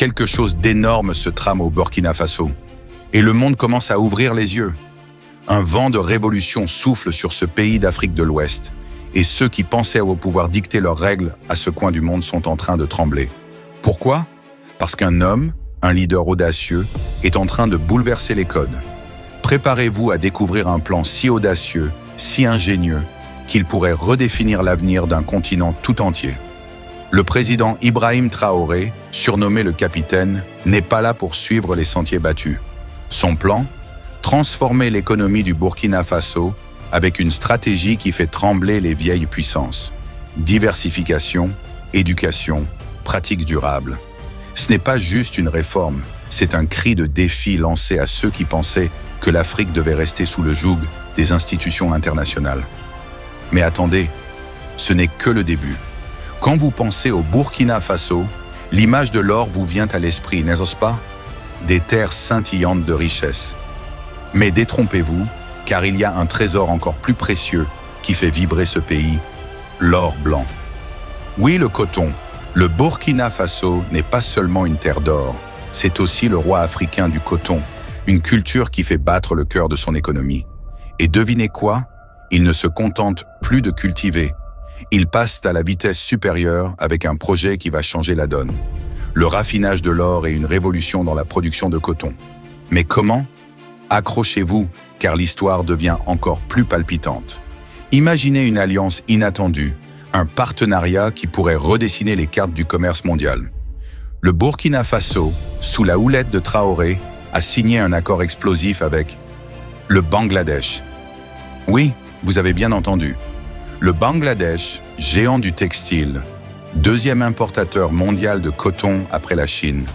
Quelque chose d'énorme se trame au Burkina Faso. Et le monde commence à ouvrir les yeux. Un vent de révolution souffle sur ce pays d'Afrique de l'Ouest. Et ceux qui pensaient au pouvoir dicter leurs règles à ce coin du monde sont en train de trembler. Pourquoi? Parce qu'un homme, un leader audacieux, est en train de bouleverser les codes. Préparez-vous à découvrir un plan si audacieux, si ingénieux, qu'il pourrait redéfinir l'avenir d'un continent tout entier. Le président Ibrahim Traoré, surnommé le capitaine, n'est pas là pour suivre les sentiers battus. Son plan? Transformer l'économie du Burkina Faso avec une stratégie qui fait trembler les vieilles puissances. Diversification, éducation, pratiques durables. Ce n'est pas juste une réforme, c'est un cri de défi lancé à ceux qui pensaient que l'Afrique devait rester sous le joug des institutions internationales. Mais attendez, ce n'est que le début. Quand vous pensez au Burkina Faso, l'image de l'or vous vient à l'esprit, n'est-ce pas? Des terres scintillantes de richesse. Mais détrompez-vous, car il y a un trésor encore plus précieux qui fait vibrer ce pays, l'or blanc. Oui, le coton. Le Burkina Faso n'est pas seulement une terre d'or, c'est aussi le roi africain du coton, une culture qui fait battre le cœur de son économie. Et devinez quoi? Il ne se contente plus de cultiver. Ils passent à la vitesse supérieure avec un projet qui va changer la donne. Le raffinage de l'or et une révolution dans la production de coton. Mais comment? Accrochez-vous, car l'histoire devient encore plus palpitante. Imaginez une alliance inattendue, un partenariat qui pourrait redessiner les cartes du commerce mondial. Le Burkina Faso, sous la houlette de Traoré, a signé un accord explosif avec le Bangladesh. Oui, vous avez bien entendu. Le Bangladesh, géant du textile, deuxième importateur mondial de coton après la Chine,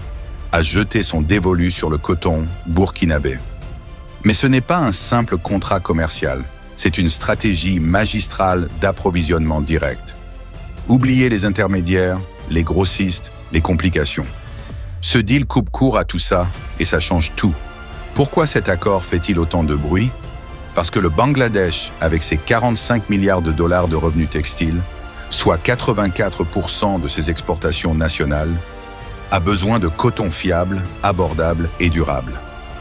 a jeté son dévolu sur le coton burkinabé. Mais ce n'est pas un simple contrat commercial, c'est une stratégie magistrale d'approvisionnement direct. Oubliez les intermédiaires, les grossistes, les complications. Ce deal coupe court à tout ça et ça change tout. Pourquoi cet accord fait-il autant de bruit? Parce que le Bangladesh, avec ses 45 milliards de dollars de revenus textiles, soit 84% de ses exportations nationales, a besoin de coton fiable, abordable et durable.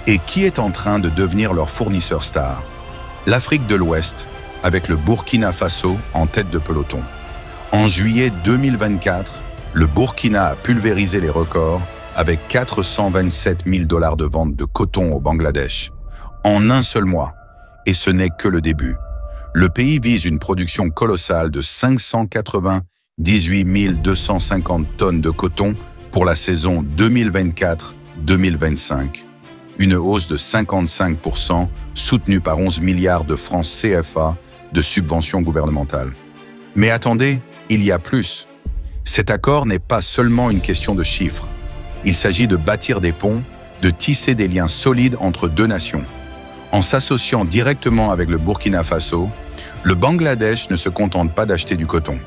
Et qui est en train de devenir leur fournisseur star? L'Afrique de l'Ouest, avec le Burkina Faso en tête de peloton. En juillet 2024, le Burkina a pulvérisé les records avec 427 000 dollars de vente de coton au Bangladesh, en un seul mois. Et ce n'est que le début. Le pays vise une production colossale de 598 250 tonnes de coton pour la saison 2024-2025. Une hausse de 55% soutenue par 11 milliards de francs CFA de subventions gouvernementales. Mais attendez, il y a plus. Cet accord n'est pas seulement une question de chiffres. Il s'agit de bâtir des ponts, de tisser des liens solides entre deux nations. En s'associant directement avec le Burkina Faso, le Bangladesh ne se contente pas d'acheter du coton.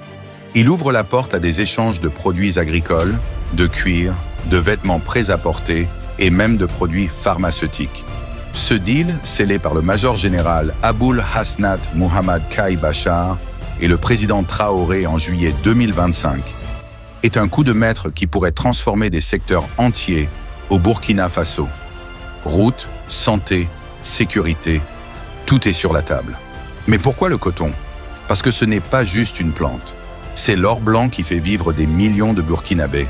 Il ouvre la porte à des échanges de produits agricoles, de cuir, de vêtements prêt-à-porter et même de produits pharmaceutiques. Ce deal, scellé par le major général Aboul Hasnat Mohamed Kai Bachar et le président Traoré en juillet 2025, est un coup de maître qui pourrait transformer des secteurs entiers au Burkina Faso. Routes, santé, sécurité, tout est sur la table. Mais pourquoi le coton? Parce que ce n'est pas juste une plante. C'est l'or blanc qui fait vivre des millions de Burkinabés.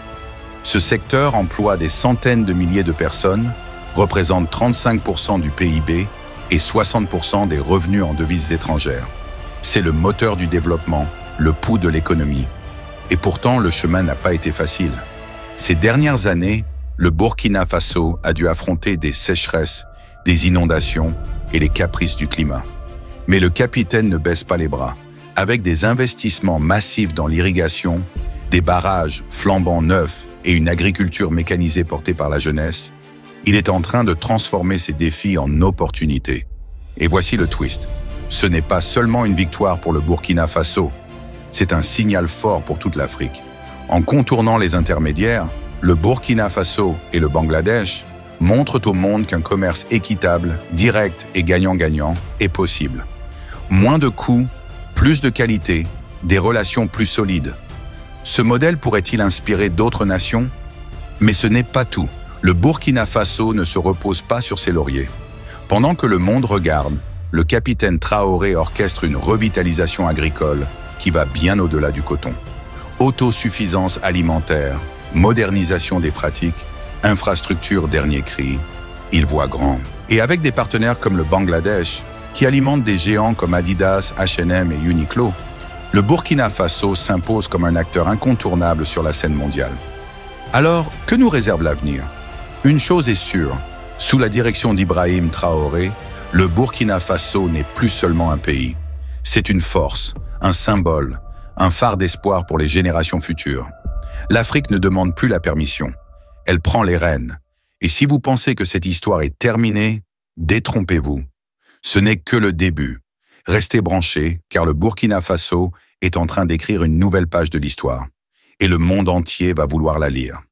Ce secteur emploie des centaines de milliers de personnes, représente 35% du PIB et 60% des revenus en devises étrangères. C'est le moteur du développement, le pouls de l'économie. Et pourtant, le chemin n'a pas été facile. Ces dernières années, le Burkina Faso a dû affronter des sécheresses, des inondations et les caprices du climat. Mais le capitaine ne baisse pas les bras. Avec des investissements massifs dans l'irrigation, des barrages flambant neufs et une agriculture mécanisée portée par la jeunesse, il est en train de transformer ces défis en opportunités. Et voici le twist. Ce n'est pas seulement une victoire pour le Burkina Faso, c'est un signal fort pour toute l'Afrique. En contournant les intermédiaires, le Burkina Faso et le Bangladesh montrent au monde qu'un commerce équitable, direct et gagnant-gagnant est possible. Moins de coûts, plus de qualité, des relations plus solides. Ce modèle pourrait-il inspirer d'autres nations? Mais ce n'est pas tout. Le Burkina Faso ne se repose pas sur ses lauriers. Pendant que le monde regarde, le capitaine Traoré orchestre une revitalisation agricole qui va bien au-delà du coton. Autosuffisance alimentaire, modernisation des pratiques, infrastructure dernier cri, il voit grand. Et avec des partenaires comme le Bangladesh, qui alimentent des géants comme Adidas, H&M et Uniqlo, le Burkina Faso s'impose comme un acteur incontournable sur la scène mondiale. Alors, que nous réserve l'avenir? Une chose est sûre, sous la direction d'Ibrahim Traoré, le Burkina Faso n'est plus seulement un pays. C'est une force, un symbole, un phare d'espoir pour les générations futures. L'Afrique ne demande plus la permission, elle prend les rênes. Et si vous pensez que cette histoire est terminée, détrompez-vous. Ce n'est que le début. Restez branchés, car le Burkina Faso est en train d'écrire une nouvelle page de l'histoire. Et le monde entier va vouloir la lire.